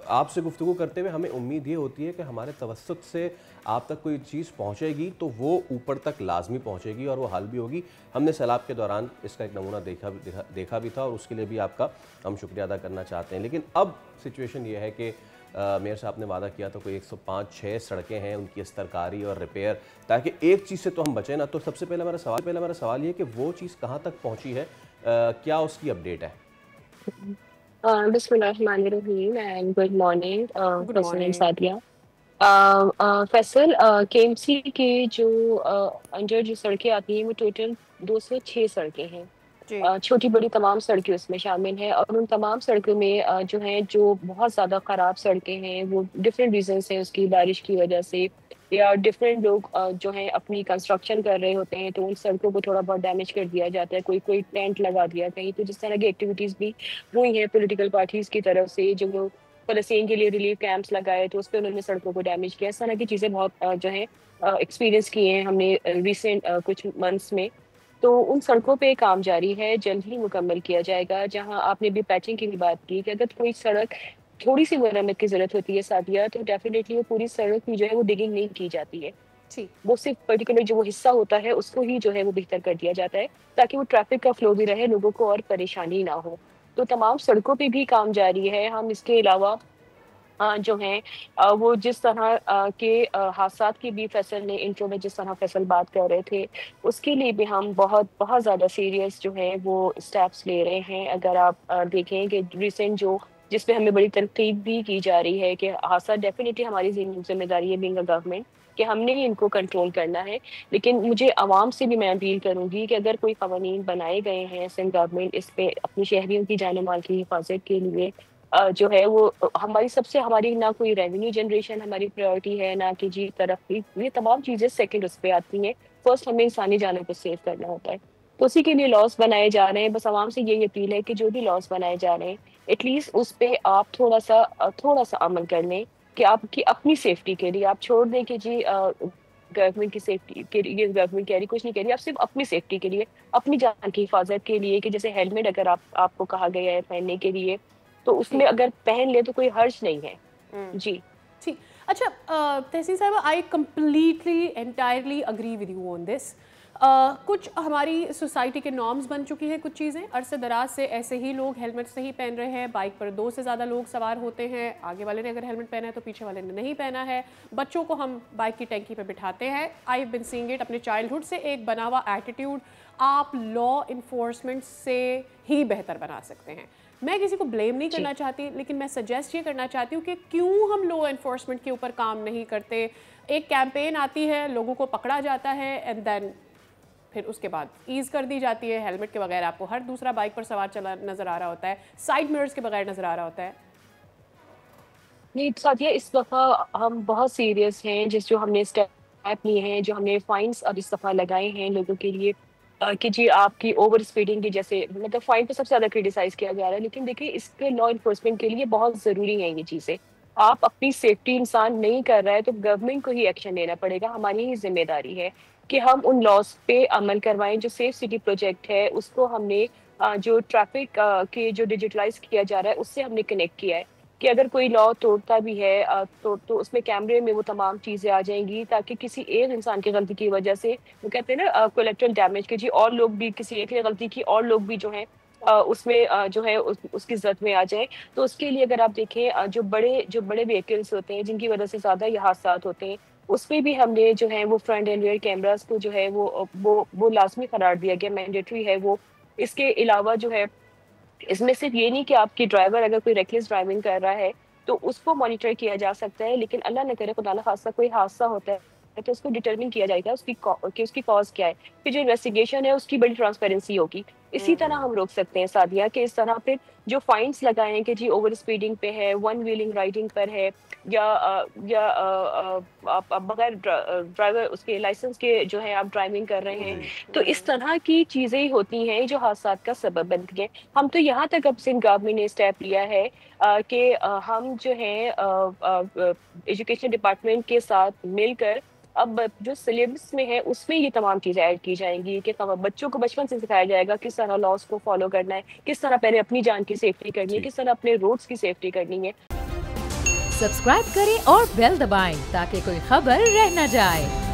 आपसे गुफ्तगू करते हुए हमें उम्मीद ये होती है कि हमारे तवस्सुत से आप तक कोई चीज़ पहुँचेगी तो वो ऊपर तक लाजमी पहुँचेगी और वो हल भी होगी। हमने सैलाब के दौरान इसका एक नमूना देखा भी था और उसके लिए भी आपका हम शुक्रिया अदा करना चाहते हैं। लेकिन अब सिचुएशन ये है कि मेयर साहब ने वादा किया था कोई 105-6 सड़कें हैं उनकी स्तरकारी और रिपेयर, ताकि एक चीज़ से तो हम बचें ना। तो सबसे पहले मेरा सवाल ये है कि वो चीज़ कहाँ तक पहुँची है, क्या उसकी अपडेट है? बिस्मिल्लाहिर्रहमानिर्रहीम and good morning good Faisal and morning. Sadia. Faisal, KMC के जो अंडर जो सड़कें आती हैं वो टोटल 206 सड़कें हैं। जी। छोटी बड़ी तमाम सड़कें उसमें शामिल हैं और उन तमाम सड़कों में जो हैं जो बहुत ज़्यादा ख़राब सड़कें हैं वो डिफरेंट रीजन से, उसकी बारिश की वजह से या डिफरेंट लोग जो हैं अपनी कंस्ट्रक्शन कर रहे होते हैं तो उन सड़कों को थोड़ा बहुत डैमेज कर दिया जाता है, कोई कोई टेंट लगा दिया कहीं। तो जिस तरह की एक्टिविटीज़ भी हुई हैं पॉलिटिकल पार्टीज़ की तरफ से, जो वो फ़लस्तीन के लिए रिलीफ कैंप्स लगाए तो उस पर उन्होंने सड़कों को डैमेज किया। इस तरह की चीज़ें बहुत जो है एक्सपीरियंस किए हैं हमने रिसेंट कुछ मंथ्स में। तो उन सड़कों पे काम जारी है, जल्द ही मुकम्मल किया जाएगा। जहाँ आपने भी पैचिंग की भी बात की कि अगर कोई सड़क थोड़ी-सी मरम्मत की ज़रूरत होती है सादिया, तो डेफ़िनेटली वो पूरी सड़क की जो है वो डिगिंग नहीं की जाती है। ठीक। वो सिर्फ़ पर्टिकुलर जो वो हिस्सा होता है उसको ही जो है वो बेहतर कर दिया जाता है, ताकि वो ट्रैफ़िक का फ़्लो भी रहे, लोगों को और परेशानी ना हो। तो तमाम सड़कों पे भी काम जारी है। हम इसके अलावा जो हैं वो जिस तरह के हादसात की भी फैसल ने इंट्रो में जिस तरह फैसल बात कर रहे थे, उसके लिए भी हम बहुत बहुत ज़्यादा सीरियस जो है वो स्टेप्स ले रहे हैं। अगर आप देखें कि रिसेंट जो जिस पे हमें बड़ी तनकीद भी की जा रही है कि हादसा डेफ़िनिटली हमारी ज़िम्मेदारी है बीइंग अ गवर्नमेंट कि हमने ही इनको कंट्रोल करना है। लेकिन मुझे आवाम से भी मैं अपील करूँगी कि अगर कोई क़वानीन बनाए गए हैं सिंध गवर्नमेंट इस पे अपनी शहरियों की जान-ओ-माल की हिफाज़त के लिए, जो है वो हमारी ना कोई रेवेन्यू जनरेशन हमारी प्रायोरिटी है, ना कि जी तरक्की, ये तमाम चीज़ें सेकंड उस पे आती हैं। फर्स्ट हमें इंसानी जानों को सेव करना होता है। तो उसी के लिए लॉज़ बनाए जा रहे हैं। बस आवाम से यही अपील है कि जो भी लॉज़ बनाए जा रहे हैं, एटलीस्ट उस पे आप थोड़ा-सा अमल कर लें कि आपकी अपनी सेफ्टी के लिए आप छोड़ दें कि जी गवर्नमेंट की सेफ्टी के लिए गवर्नमेंट कह रही कुछ नहीं कह रही, आप सिर्फ़ अपनी सेफ्टी के लिए, अपनी जान की हिफाज़त के लिए कि जैसे हेलमेट अगर आपको कहा गया है पहनने के लिए, तो उसमें ठीक। अगर पहन ले तो कोई हर्ज नहीं है। जी। ठीक। अच्छा, तहसीन साहिबा, I completely entirely agree with you on this. कुछ हमारी सोसाइटी के नॉर्म्स बन चुकी हैं, कुछ चीज़ें अरसे दराज से ऐसे ही लोग हेलमेट नहीं पहन रहे हैं, बाइक पर 2 से ज़्यादा लोग सवार होते हैं, आगे वाले ने अगर हेलमेट पहना है तो पीछे वाले ने नहीं पहना है, बच्चों को हम बाइक की टैंकी पे बिठाते हैं। I have been seeing it अपने चाइल्डहुड से, एक बना हुआ एटीट्यूड आप लॉ इन्फोर्समेंट से ही बेहतर बना सकते हैं। मैं किसी को ब्लेम नहीं करना चाहती, लेकिन मैं सजेस्ट ये करना चाहती हूँ कि क्यों हम लॉ इन्फोर्समेंट के ऊपर काम नहीं करते। एक कैंपेन आती है, लोगों को पकड़ा जाता है एंड देन फिर उसके बाद ईज़ कर दी जाती है। हेलमेट के बगैर आपको हर दूसरा बाइक पर सवार चला नज़र आ रहा होता है, साइड मिरर्स के बगैर नज़र आ रहा होता है। नहीं साथिया, इस दफ़ा हम बहुत सीरियस हैं जो हमने स्टेप लिए हैं, जो हमने फाइन्स अब इस दफ़ा लगाए हैं लोगों के लिए कि जी आपकी ओवर स्पीडिंग की, जैसे मतलब फाइन पे सबसे ज़्यादा क्रिटिसाइज़ किया जा रहा है, लेकिन देखिए इसके लॉ इन्फोर्समेंट के लिए बहुत ज़रूरी हैं ये चीज़ें। आप अपनी सेफ्टी इंसान नहीं कर रहा है तो गवर्नमेंट को ही एक्शन लेना पड़ेगा, हमारी ही ज़िम्मेदारी है कि हम उन लॉज़ पे अमल करवाएँ। जो सेफ सिटी प्रोजेक्ट है उसको हमने जो ट्रैफ़िक के जो डिजिटलाइज़ किया जा रहा है उससे हमने कनेक्ट किया है कि अगर कोई लॉ तोड़ता भी है तो उसमें कैमरे में वो तमाम चीज़ें आ जाएँगी, ताकि किसी एक इंसान की गलती की वजह से, वो कहते हैं ना कोलेटरल डैमेज, कि जी और लोग भी, किसी एक ने गलती की और लोग भी जो हैं उसमें जो है उसकी ज़द में आ जाएँ। तो उसके लिए अगर आप देखें जो बड़े व्हीकल्स होते हैं जिनकी वजह से ज़्यादा ये हादसात होते हैं, उसपे भी हमने जो है वो फ्रंट एंड रियर कैमराज़ को जो है वो लाज़मी करार दिया गया, मैंडेटरी है वो। इसके अलावा जो है इसमें सिर्फ ये नहीं कि आपकी ड्राइवर अगर कोई रेकलेस ड्राइविंग कर रहा है, तो उसको मॉनिटर किया जा सकता है, लेकिन अल्लाह ना करे खुदा ना खास्ता कोई हादसा होता है, तो उसको डिटरमिन किया जाएगा उसकी कॉज़ क्या है। फिर जो इन्वेस्टिगेशन है उसकी बड़ी ट्रांसपेरेंसी होगी। इसी तरह हम रोक सकते हैं सादिया कि इस तरह फिर जो फाइन्स लगाए हैं कि जी ओवर स्पीडिंग पे है, वन व्हीलिंग राइडिंग पर है, आप बगैर ड्राइवर उसके लाइसेंस के जो है आप ड्राइविंग कर रहे हैं। तो इस तरह की चीज़ें ही होती हैं जो हादसात का सबब बनती हैं। हम तो यहाँ तक अब सिंध गवर्नमेंट ने स्टेप लिया है कि हम जो है एजुकेशन डिपार्टमेंट के साथ मिलकर अब जो सिलेबस में है उसमें ये तमाम चीज़ें ऐड की जाएंगी कि बच्चों को बचपन से सिखाया जाएगा किस तरह लॉज को फॉलो करना है, किस तरह पहले अपनी जान की सेफ्टी करनी है, ठीक। किस तरह अपने रोड्स की सेफ्टी करनी है। सब्सक्राइब करें और बेल दबाएं ताकि कोई खबर रह न जाए।